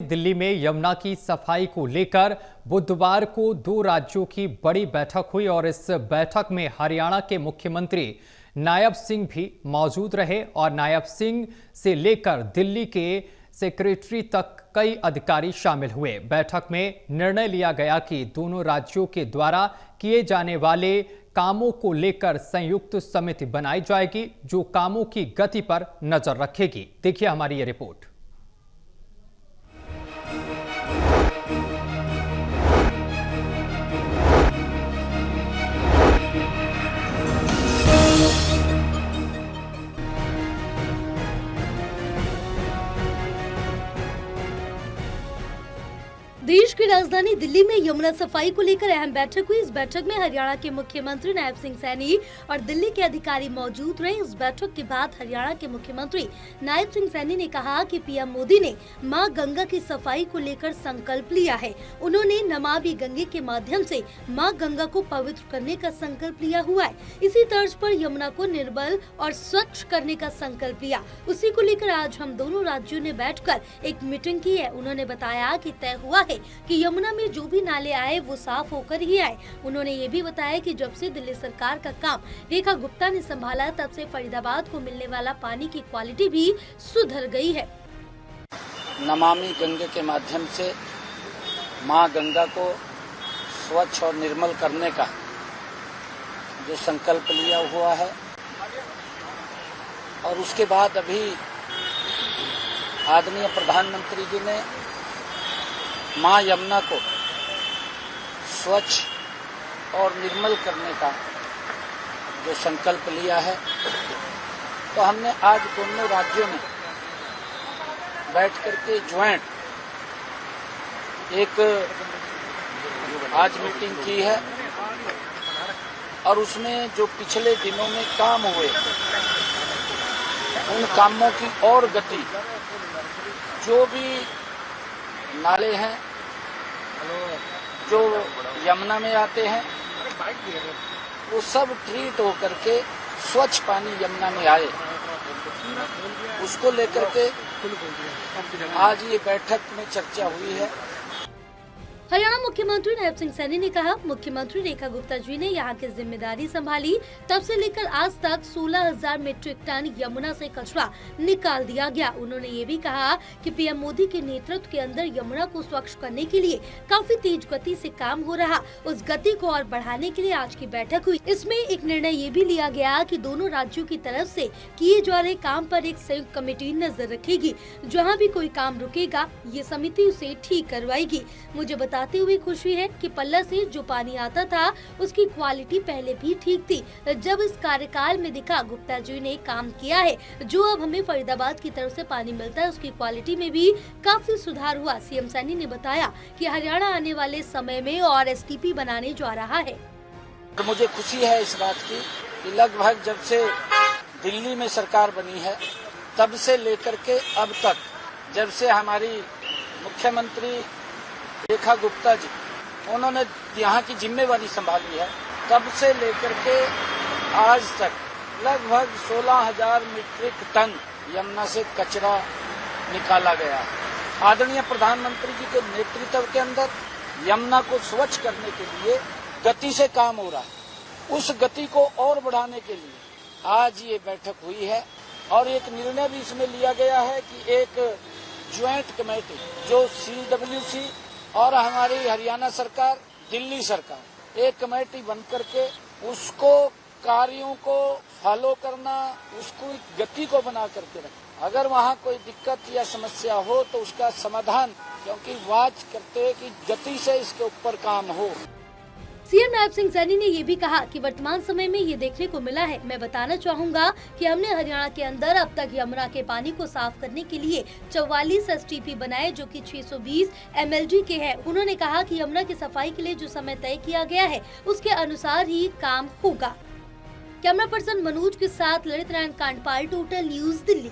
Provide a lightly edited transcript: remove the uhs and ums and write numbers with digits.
दिल्ली में यमुना की सफाई को लेकर बुधवार को दो राज्यों की बड़ी बैठक हुई और इस बैठक में हरियाणा के मुख्यमंत्री नायब सिंह भी मौजूद रहे और नायब सिंह से लेकर दिल्ली के सेक्रेटरी तक कई अधिकारी शामिल हुए। बैठक में निर्णय लिया गया कि दोनों राज्यों के द्वारा किए जाने वाले कामों को लेकर संयुक्त समिति बनाई जाएगी जो कामों की गति पर नजर रखेगी। देखिए हमारी ये रिपोर्ट। देश की राजधानी दिल्ली में यमुना सफाई को लेकर अहम बैठक हुई। इस बैठक में हरियाणा के मुख्यमंत्री नायब सिंह सैनी और दिल्ली के अधिकारी मौजूद रहे। इस बैठक के बाद हरियाणा के मुख्यमंत्री नायब सिंह सैनी ने कहा कि पीएम मोदी ने मां गंगा की सफाई को लेकर संकल्प लिया है। उन्होंने नमामि गंगे के माध्यम से मां गंगा को पवित्र करने का संकल्प लिया हुआ है। इसी तर्ज पर यमुना को निर्मल और स्वच्छ करने का संकल्प लिया। उसी को लेकर आज हम दोनों राज्यों ने बैठकर एक मीटिंग की है। उन्होंने बताया कि तय हुआ है कि यमुना में जो भी नाले आए वो साफ होकर ही आए। उन्होंने ये भी बताया कि जब से दिल्ली सरकार का काम रेखा गुप्ता ने संभाला तब से फरीदाबाद को मिलने वाला पानी की क्वालिटी भी सुधर गई है। नमामि गंगे के माध्यम से मां गंगा को स्वच्छ और निर्मल करने का जो संकल्प लिया हुआ है और उसके बाद अभी आदरणीय प्रधानमंत्री जी ने मां यमुना को स्वच्छ और निर्मल करने का जो संकल्प लिया है, तो हमने आज दोनों राज्यों में बैठ करके ज्वाइंट एक आज मीटिंग की है और उसमें जो पिछले दिनों में काम हुए उन कामों की और गति, जो भी नाले हैं जो यमुना में आते हैं वो सब ट्रीट होकर के स्वच्छ पानी यमुना में आए, उसको लेकर के आज ये बैठक में चर्चा हुई है। हरियाणा मुख्यमंत्री नायब सिंह सैनी ने कहा, मुख्यमंत्री रेखा गुप्ता जी ने यहाँ की जिम्मेदारी संभाली तब से लेकर आज तक 16,000 मीट्रिक टन यमुना से कचरा निकाल दिया गया। उन्होंने ये भी कहा कि पीएम मोदी के नेतृत्व के अंदर यमुना को स्वच्छ करने के लिए काफी तेज गति से काम हो रहा। उस गति को और बढ़ाने के लिए आज की बैठक हुई। इसमें एक निर्णय ये भी लिया गया कि दोनों राज्यों की तरफ से किए जा रहे काम पर एक संयुक्त कमेटी नजर रखेगी। जहाँ भी कोई काम रुकेगा ये समिति उसे ठीक करवाएगी। मुझे बताते हुए खुशी है कि पल्ला से जो पानी आता था उसकी क्वालिटी पहले भी ठीक थी। जब इस कार्यकाल में दिखा गुप्ता जी ने काम किया है, जो अब हमें फरीदाबाद की तरफ से पानी मिलता है उसकी क्वालिटी में भी काफी सुधार हुआ। सीएम सैनी ने बताया कि हरियाणा आने वाले समय में और एसटीपी बनाने जा रहा है। तो मुझे खुशी है इस बात की कि लगभग जब से दिल्ली में सरकार बनी है तब से लेकर के अब तक, जब से हमारी मुख्यमंत्री रेखा गुप्ता जी उन्होंने यहाँ की जिम्मेवारी संभाली है, तब से लेकर के आज तक लगभग 16,000 मीट्रिक टन यमुना से कचरा निकाला गया है। आदरणीय प्रधानमंत्री जी के नेतृत्व के अंदर यमुना को स्वच्छ करने के लिए गति से काम हो रहा है। उस गति को और बढ़ाने के लिए आज ये बैठक हुई है और एक निर्णय भी इसमें लिया गया है कि एक ज्वाइंट कमेटी जो CWC और हमारी हरियाणा सरकार, दिल्ली सरकार, एक कमेटी बन करके उसको कार्यों को फॉलो करना, उसको गति को बना करके रखना। अगर वहाँ कोई दिक्कत या समस्या हो तो उसका समाधान, क्योंकि वाच करते हैं कि गति से इसके ऊपर काम हो। सीएम नायब सिंह सैनी ने ये भी कहा कि वर्तमान समय में ये देखने को मिला है। मैं बताना चाहूँगा कि हमने हरियाणा के अंदर अब तक यमुना के पानी को साफ करने के लिए 44 एसटीपी बनाए जो कि 620 mlg के हैं। उन्होंने कहा कि यमुना की सफाई के लिए जो समय तय किया गया है उसके अनुसार ही काम होगा। कैमरा पर्सन मनोज के साथ ललित नारायण कांडपाल, टोटल न्यूज दिल्ली।